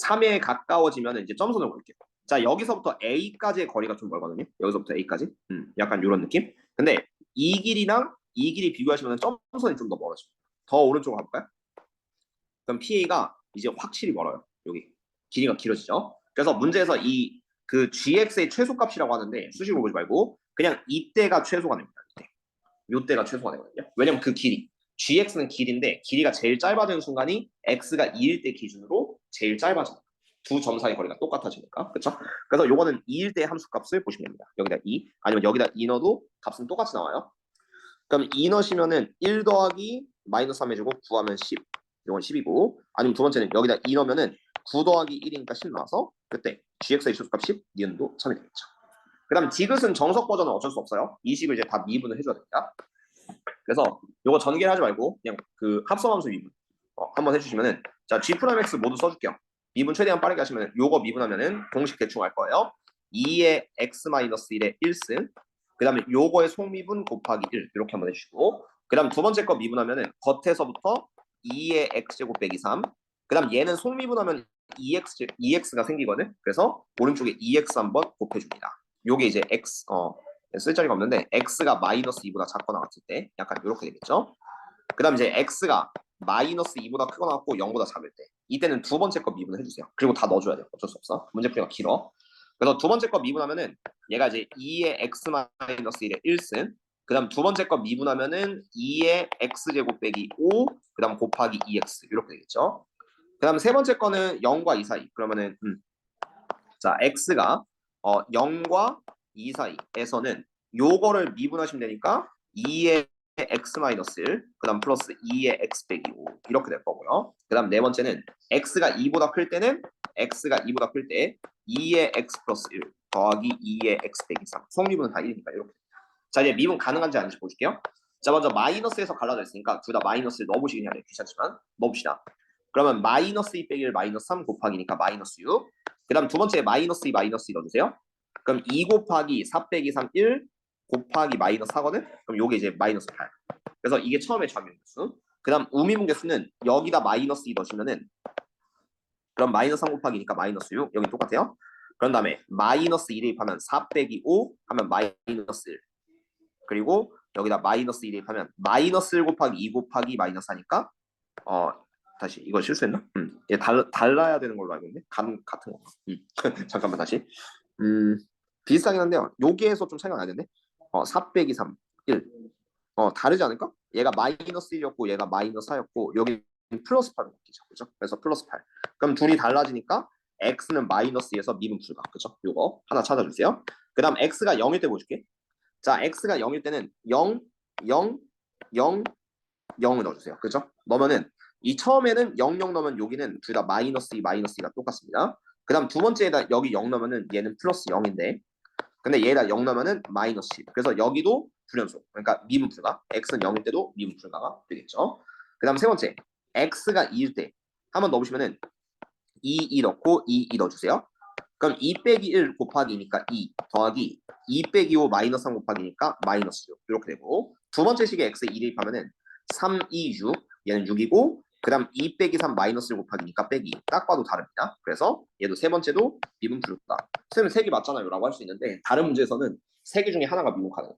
3에 가까워지면은 이제 점선을 볼게요. 자, 여기서부터 a까지의 거리가 좀 멀거든요. 여기서부터 a까지. 약간 이런 느낌. 근데 이 길이랑 이 길이 비교하시면 점선이 좀 더 멀어져요. 더 오른쪽으로 가볼까요? 그럼 PA가 이제 확실히 멀어요. 여기 길이가 길어지죠. 그래서 문제에서 이 그 GX의 최소값이라고 하는데 수식으로 보지 말고 그냥 이때가 최소가 됩니다. 이때. 요때가 최소가 되거든요. 왜냐면 그 길이 GX는 길인데 길이가 제일 짧아지는 순간이 X가 2일 때 기준으로 제일 짧아져요. 두 점 사이 거리가 똑같아지니까. 그렇죠? 그래서 요거는 2일 때 함수값을 보시면 됩니다. 여기다 2 아니면 여기다 2 넣어도 값은 똑같이 나와요. 그럼 2 넣으시면은 1 더하기 마이너스 3 해주고 9하면 10. 이건 10이고 아니면 두 번째는 여기다 2 넣으면은 9 더하기 1이니까 10 나와서 그때 gx의 최소값 10, 니은도 3이 되겠죠. 그 다음 디귿은 정석 버전은 어쩔 수 없어요. 이 식을 이제 다 미분을 해줘야 됩니다. 그래서 요거 전개를 하지 말고 그냥 그 합성함수 미분 한번 해주시면은 자 g 프라임 x 모두 써줄게요. 미분 최대한 빠르게 하시면 요거 미분하면은 공식 대충 할 거예요. 2의 x-1의 1승 그 다음에 요거의 속미분 곱하기 1 이렇게 한번 해주시고 그 다음 두 번째 거 미분하면은 겉에서부터 2의 x제곱 빼기 3 그 다음 얘는 속미분하면 2x가 생기거든. 그래서 오른쪽에 2x 한번 곱해줍니다. 요게 이제 x 쓸 자리가 없는데 x가 마이너스 2보다 작거나 같을 때 약간 이렇게 되겠죠. 그 다음 이제 x가 마이너스 2보다 크거나 같고 0보다 작을 때 이때는 두 번째 거 미분을 해주세요. 그리고 다 넣어줘야 돼요. 어쩔 수 없어. 문제풀이가 길어. 그래서 두 번째 거 미분하면은 얘가 이제 2의 x-1의 1승 그 다음 두 번째 거 미분하면은 2의 x제곱 빼기 5 그 다음 곱하기 2x 이렇게 되겠죠. 그 다음 세 번째 거는 0과 2 사이 그러면은 자 x가 0과 2 사이에서는 요거를 미분하시면 되니까 2의 x-1 그 다음 플러스 2의 x 빼기 5 이렇게 될 거고요. 그 다음 네 번째는 x가 2보다 클 때는 x가 2보다 클 때 2의 x 플러스 1 더하기 2의 x 빼기 3 속미분은 다 1이니까 이렇게. 자 이제 미분 가능한지 아닌지 볼게요. 자 먼저 마이너스에서 갈라져 있으니까 둘 다 마이너스를 넣어보시긴 해야 돼요. 귀찮지만 넣어봅시다. 그러면 마이너스 2 빼기 1 마이너스 3 곱하기니까 마이너스 6 그 다음 두 번째 마이너스 2 마이너스 2 넣어주세요. 그럼 2 곱하기 4 빼기 3 1 곱하기 마이너스 4거든? 그럼 요게 이제 마이너스 8. 그래서 이게 처음에 좌미분계수. 그 다음 우미분계수는 여기다 마이너스 2 넣으시면은 그럼 마이너스 3 곱하기니까 마이너스 6. 여기 똑같아요. 그런 다음에 마이너스 2 대입하면 4 빼기 5 하면 마이너스 1. 그리고 여기다 마이너스 2 대입하면 마이너스 1 곱하기 2 곱하기 마이너스 4니까 다시 이거 실수했나? 얘 달라야 되는 걸로 알고 있는데 같은 건가? 잠깐만 다시. 음, 비슷하긴 한데요. 여기에서 좀 차이가 나는데 4 빼기 3, 1. 다르지 않을까? 얘가 마이너스 1이었고 얘가 마이너스 4였고 여기 플러스 8로 바뀌죠. 그죠? 그래서 플러스 8. 그럼 둘이 달라지니까 x는 마이너스 2에서 미분 불가. 그죠? 요거 하나 찾아주세요. 그 다음 x가 0일 때 보여줄게. 자, x가 0일 때는 0, 0, 0, 0을 넣어주세요. 그죠? 넣으면은 이 처음에는 0, 0 넣으면 여기는 둘 다 마이너스 2, 마이너스 2가 똑같습니다. 그 다음 두 번째에다 여기 0 넣으면은 얘는 플러스 0인데 근데 얘에다 0 넣으면은 마이너스 10. 그래서 여기도 불연속. 그러니까 미분 불가. x는 0일 때도 미분 불가가 되겠죠. 그 다음 세 번째. x가 2일 때 한번 넣어보시면은 2 넣고 2 넣어주세요. 그럼 2 빼기 1 곱하기 2니까 2 더하기 2 빼기 5 마이너스 3 곱하기니까 마이너스 6 이렇게 되고 두 번째 식에 x에 2 대입하면은 3, 2, 6 얘는 6이고 그 다음 2 빼기 3 마이너스 1 곱하기니까 빼기 딱 봐도 다릅니다. 그래서 얘도 세 번째도 미분 불가. 쌤은 3개 맞잖아요 라고 할 수 있는데 다른 문제에서는 3개 중에 하나가 미분 가능해요.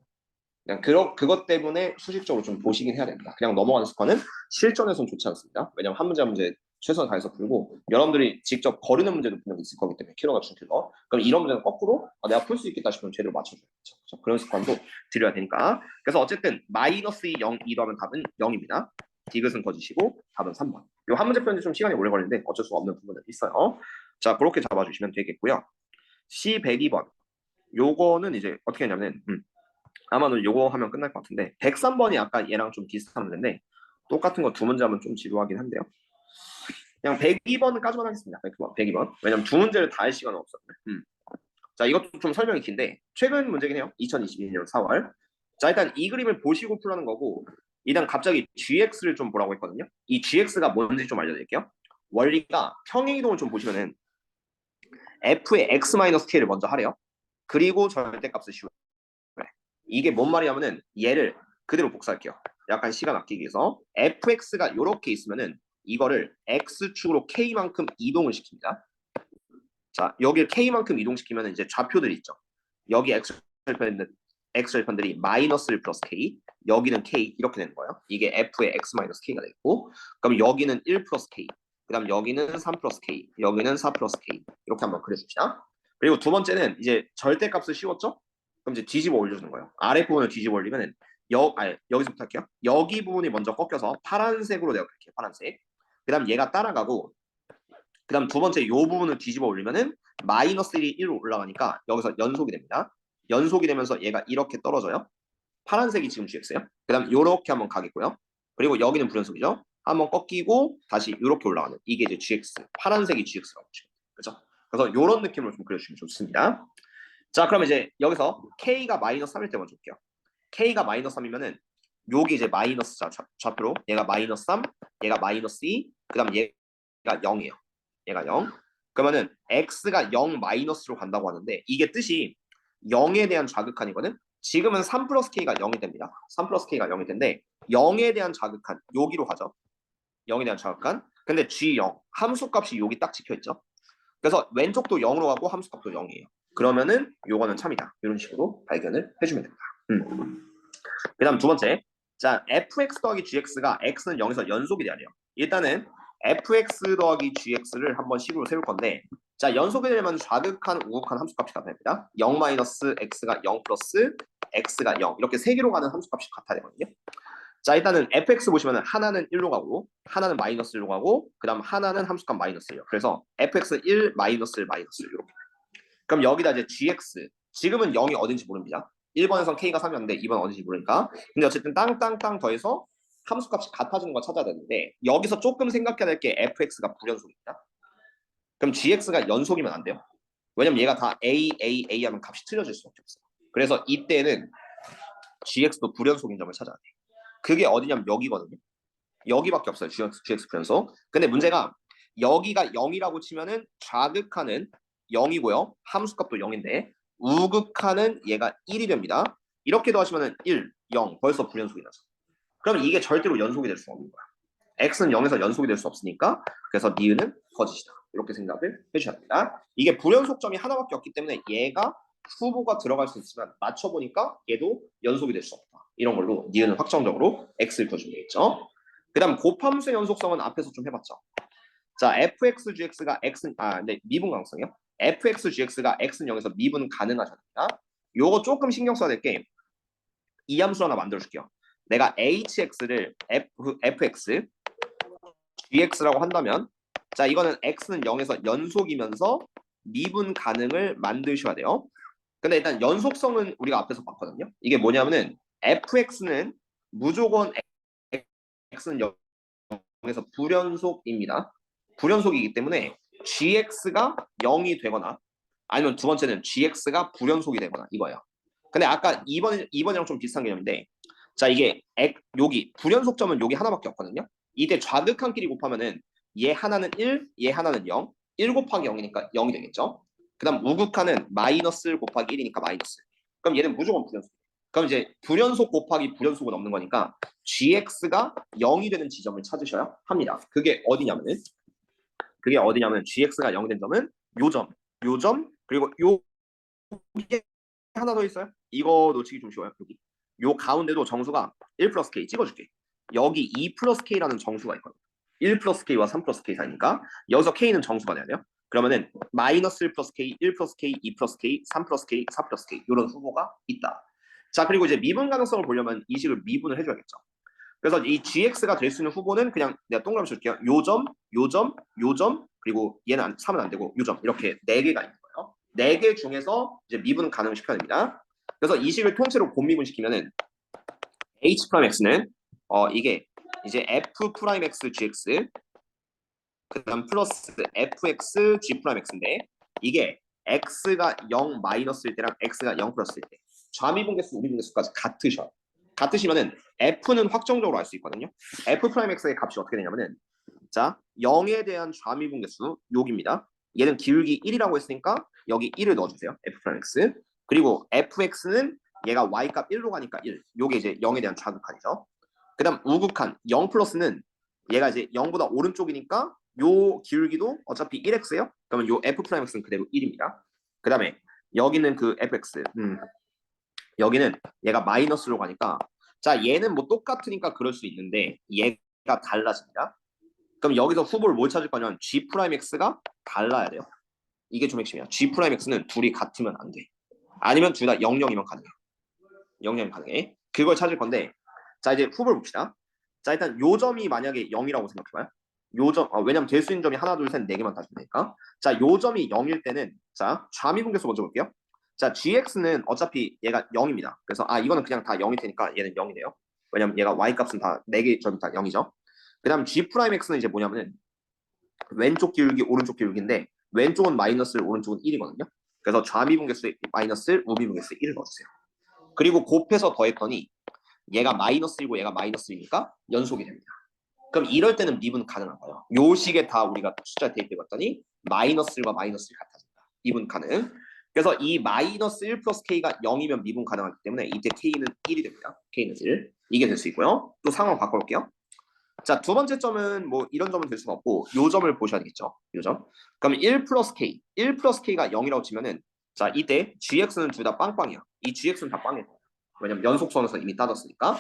그냥 그것 때문에 수식적으로 좀 보시긴 해야 됩니다. 그냥 넘어가는 습관은 실전에서는 좋지 않습니다. 왜냐면 한 문제 한 문제 최선을 다해서 풀고 여러분들이 직접 거르는 문제도 분명히 있을 거기 때문에 킬러 맞춤 킬러. 그럼 이런 문제는 거꾸로 내가 풀 수 있겠다 싶으면 제대로 맞춰줘야죠. 그렇죠? 그런 습관도 들여야 되니까. 그래서 어쨌든 마이너스 0, 2 더하면 답은 0입니다. 디귿은 거짓이고 답은 3번. 이 한 문제 표현이 좀 시간이 오래 걸리는데 어쩔 수 없는 부분은 있어요. 자, 그렇게 잡아주시면 되겠고요. C102번. 요거는 이제 어떻게 하냐면 아마도 요거 하면 끝날 것 같은데 103번이 아까 얘랑 좀 비슷한 문제인데 똑같은 거 두 문제 하면 좀 지루하긴 한데요. 그냥 102번까지만 하겠습니다. 102번. 왜냐면 두 문제를 다 할 시간은 없었는데. 자, 이것도 좀 설명이 긴데 최근 문제긴 해요. 2022년 4월. 자, 일단 이 그림을 보시고 풀라는 거고 일단 갑자기 gx를 좀 보라고 했거든요. 이 gx가 뭔지 좀 알려드릴게요. 원리가 평행이동을 좀 보시면은 f의 x-k를 먼저 하래요. 그리고 절대값을 씌워요. 이게 뭔 말이냐면은 얘를 그대로 복사할게요. 약간 시간 아끼기 위해서 fx가 이렇게 있으면은 이거를 x축으로 k만큼 이동을 시킵니다. 자, 여기를 k만큼 이동시키면 이제 좌표들이 있죠. 여기 x절편들이 마이너스 1 플러스 k, 여기는 k 이렇게 되는 거예요. 이게 f의 x 마이너스 k가 되고, 그럼 여기는 1 플러스 k, 그 다음 여기는 3 플러스 k, 여기는 4 플러스 k 이렇게 한번 그려줍시다. 그리고 두 번째는 이제 절대값을 씌웠죠? 그럼 이제 뒤집어 올려주는 거예요. 아래 부분을 뒤집어 올리면은 여기서부터 할게요. 여기 부분이 먼저 꺾여서 파란색으로 내가 그릴게요. 파란색. 그 다음 얘가 따라가고 그 다음 두 번째 요 부분을 뒤집어 올리면은 마이너스 1이 1로 올라가니까 여기서 연속이 됩니다. 연속이 되면서 얘가 이렇게 떨어져요. 파란색이 지금 gx예요. 그 다음 요렇게 한번 가겠고요. 그리고 여기는 불연속이죠. 한번 꺾이고 다시 이렇게 올라가는 이게 이제 gx. 파란색이 gx라고 보시면 돼요. 그렇죠? 그래서 요런 느낌으로 좀 그려주시면 좋습니다. 자, 그럼 이제 여기서 k가 마이너스 3일 때 먼저 볼게요. k가 마이너스 3이면은 여기 이제 마이너스 좌표로 얘가 마이너스 3, 얘가 마이너스 2, 그 다음 얘가 0이에요. 얘가 0. 그러면은 x가 0 마이너스로 간다고 하는데 이게 뜻이 0에 대한 자극한이거든. 지금은 3 플러스 k가 0이 됩니다. 3 플러스 k가 0이 된데 0에 대한 자극한 여기로 가죠. 0에 대한 자극한. 근데 g0 함수값이 여기 딱 찍혀있죠. 그래서 왼쪽도 0으로 가고 함수값도 0이에요. 그러면은 요거는 참이다. 이런 식으로 발견을 해주면 됩니다. 그 다음 두 번째. 자, fx 더하기 gx가 x는 0에서 연속이 돼야 돼요. 일단은 fx 더하기 gx를 한번 식으로 세울 건데 자, 연속이 되려면 좌극한, 우극한 함수값이 같아야 됩니다. 0 마이너스 x가 0 플러스 x가 0 이렇게 세 개로 가는 함수값이 같아야 되거든요. 자, 일단은 fx 보시면 하나는 1로 가고 하나는 마이너스 1로 가고 그 다음 하나는 함수값 마이너스 1이요. 그래서 fx 1 마이너스 1 마이너스 1 이렇게. 그럼 여기다 이제 gx 지금은 0이 어딘지 모릅니다. 1번에선 k가 3이었는데 2번 어딘지 모르니까. 근데 어쨌든 땅땅땅 더해서 함수값이 같아지는 걸 찾아야 되는데 여기서 조금 생각해야 될 게 fx가 불연속입니다. 그럼 gx가 연속이면 안 돼요. 왜냐면 얘가 다 a 하면 값이 틀려질 수밖에 없어요. 그래서 이때는 gx도 불연속인 점을 찾아야 돼요. 그게 어디냐면 여기거든요. 여기밖에 없어요. gx 불연속. 근데 문제가 여기가 0이라고 치면은 좌극하는 0이고요. 함수값도 0인데 우극하는 얘가 1이 됩니다. 이렇게 더하시면은 1, 0 벌써 불연속이 나죠. 그럼 이게 절대로 연속이 될 수 없는 거야. x는 0에서 연속이 될 수 없으니까 그래서 니은은 거짓이다. 이렇게 생각을 해주셔야 됩니다. 이게 불연속점이 하나밖에 없기 때문에 얘가 후보가 들어갈 수 있지만 맞춰보니까 얘도 연속이 될 수 없다. 이런 걸로 니은은 확정적으로 x를 그어주면 되겠죠. 그다음 곱함수의 연속성은 앞에서 좀 해봤죠. 자, fx, gx가 x, 네, 미분 가능성이요. fx, gx가 x는 0에서 미분 가능하잖아. 요거 조금 신경 써야 될 게 이 함수 하나 만들어줄게요. 내가 hx를 fx, gx라고 한다면, 자, 이거는 x는 0에서 연속이면서 미분 가능을 만드셔야 돼요. 근데 일단 연속성은 우리가 앞에서 봤거든요. 이게 뭐냐면은 fx는 무조건 x는 0에서 불연속입니다. 불연속이기 때문에 gx가 0이 되거나 아니면 두 번째는 gx가 불연속이 되거나 이거예요. 근데 아까 2번이랑 좀 비슷한 개념인데 자 이게 여기 불연속점은 여기 하나밖에 없거든요. 이때 좌극한끼리 곱하면은 얘 하나는 1, 얘 하나는 0. 1 곱하기 0이니까 0이 되겠죠. 그 다음 우극한은 마이너스 1 곱하기 1이니까 마이너스. 그럼 얘는 무조건 불연속. 그럼 이제 불연속 곱하기 불연속은 없는 거니까 gx가 0이 되는 지점을 찾으셔야 합니다. 그게 어디냐면 gx가 0이 된 점은 요 점, 그리고 요게 하나 더 있어요. 이거 놓치기 좀 쉬워요. 여기. 요 가운데도 정수가 1 플러스 k 찍어줄게. 여기 2 플러스 k라는 정수가 있거든요. 1 플러스 k와 3 플러스 k 사이니까 여기서 k는 정수가 돼야 돼요. 그러면은 마이너스 1 플러스 k, 1 플러스 k, 2 플러스 k, 3 플러스 k, 4 플러스 k 이런 후보가 있다. 자 그리고 이제 미분 가능성을 보려면 이 식을 미분을 해줘야겠죠. 그래서 이 gx가 될 수 있는 후보는 그냥 내가 동그라미 칠게요. 요 점, 요 점, 요 점, 그리고 얘는 3은 안 되고 요 점 이렇게 4개가 있는 거예요. 4개 중에서 이제 미분 가능을 시켜야 됩니다. 그래서 이 식을 통째로 곱미분 시키면은 h'x는 이게 이제 f'x gx 그다음 플러스 fx g'x인데 이게 x가 0 마이너스일 때랑 x가 0 플러스일 때 좌미분계수 우미분계수까지 같으시면은 f는 확정적으로 알 수 있거든요. f'x의 값이 어떻게 되냐면은 자 0에 대한 좌미분계수 여기입니다. 얘는 기울기 1이라고 했으니까 여기 1을 넣어주세요. f'x 그리고 fx는 얘가 y값 1로 가니까 1 요게 이제 0에 대한 좌극한이죠. 그 다음 우극한 0 플러스는 얘가 이제 0보다 오른쪽이니까 요 기울기도 어차피 1x예요. 그러면 요 f'x는 그대로 1입니다. 그 다음에 여기는 그 fx 여기는 얘가 마이너스로 가니까 자 얘는 뭐 똑같으니까 그럴 수 있는데 얘가 달라집니다. 그럼 여기서 후보를 뭘 찾을 거냐면 g'x가 달라야 돼요. 이게 좀 핵심이야. g'x는 둘이 같으면 안 돼. 아니면 둘 다 00이면 가능해. 00이면 가능해. 그걸 찾을 건데 자 이제 후보를 봅시다. 자 일단 요 점이 만약에 0이라고 생각해봐요. 요 점, 왜냐면 될 수 있는 점이 하나, 둘, 셋, 네 개만 다 주면 되니까. 자, 요 점이 0일 때는 자 좌미분계수 먼저 볼게요. 자, gx는 어차피 얘가 0입니다. 그래서 이거는 그냥 다 0일 테니까 얘는 0이네요. 왜냐면 얘가 y 값은 다 4개 점이 다 0이죠. 그 다음 g'x는 이제 뭐냐면은 왼쪽 기울기, 오른쪽 기울기인데 왼쪽은 마이너스 1, 오른쪽은 1이거든요. 그래서 좌미분계수 마이너스 1, 우미분계수 1을 넣어주세요. 그리고 곱해서 더했더니 얘가 마이너스 1고 얘가 마이너스 1이니까 연속이 됩니다. 그럼 이럴 때는 미분 가능한 거예요. 요 식에 다 우리가 숫자 대입해 봤더니 마이너스 1과 마이너스 1 같아진다. 미분 가능. 그래서 이 마이너스 1 플러스 k가 0이면 미분 가능하기 때문에 이때 k는 1이 됩니다. k는 1. 이게 될 수 있고요. 또 상황 바꿔볼게요. 자, 두 번째 점은 뭐 이런 점은 될 수가 없고 요 점을 보셔야 되겠죠. 요 점. 그럼 1 플러스 k, 1 플러스 k가 0이라고 치면은 자, 이때 gx는 둘 다 빵빵이야. 이 gx는 다 빵이에요. 왜냐면 연속선에서 이미 따졌으니까.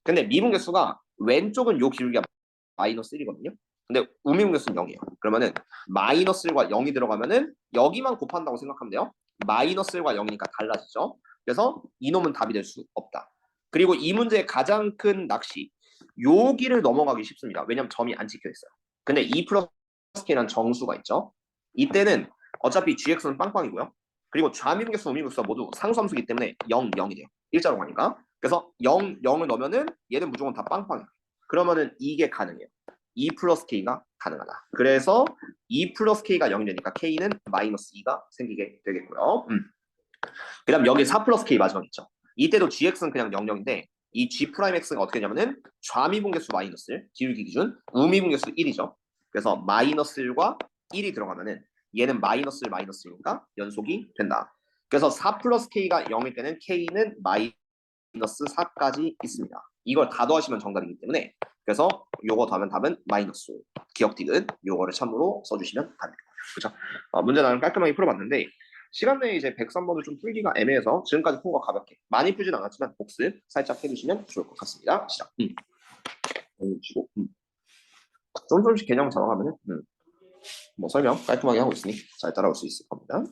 근데 미분계수가 왼쪽은 요 기울기가 마이너스 1이거든요. 근데 우미분계수는 0이에요. 그러면은 마이너스 1과 0이 들어가면은 여기만 곱한다고 생각하면 돼요. 마이너스 1과 0이니까 달라지죠. 그래서 이놈은 답이 될 수 없다. 그리고 이 문제의 가장 큰 낚시 여기를 넘어가기 쉽습니다. 왜냐면 점이 안 찍혀 있어요. 근데 2 플러스 k라는 정수가 있죠. 이때는 어차피 gx는 빵빵이고요. 그리고 좌미분계수, 우미분계수가 모두 상수함수기 때문에 0, 0이 돼요. 일자로 가니까. 그래서 0, 0을 넣으면은 얘는 무조건 다 빵빵이에요. 그러면은 이게 가능해요. 2 플러스 k가 가능하다. 그래서 2 플러스 k가 0이 되니까 k는 마이너스 2가 생기게 되겠고요. 그 다음 여기 4 플러스 k 마지막 있죠. 이때도 gx는 그냥 00인데 이 g'x가 어떻게 되냐면은 좌미분계수 마이너스 1, 기울기 기준, 우미분계수 1이죠. 그래서 마이너스 1과 1이 들어가면은 얘는 마이너스 1, 마이너스 1이니까 연속이 된다. 그래서 4 플러스 k가 0일 때는 k는 마이너스 4까지 있습니다. 이걸 다 더하시면 정답이기 때문에 그래서 요거 더하면 답은 마이너스 5. 기억 디귿 요거를 참고로 써주시면 됩니다. 그렇죠? 문제 나는 깔끔하게 풀어봤는데 시간 내에 이제 103번을 좀 풀기가 애매해서 지금까지 푼 거 가볍게 많이 풀진 않았지만 복습 살짝 해주시면 좋을 것 같습니다. 시작. 주고 좀 조금씩 개념 잡아가면은 뭐 설명 깔끔하게 하고 있으니 잘 따라올 수 있을 겁니다.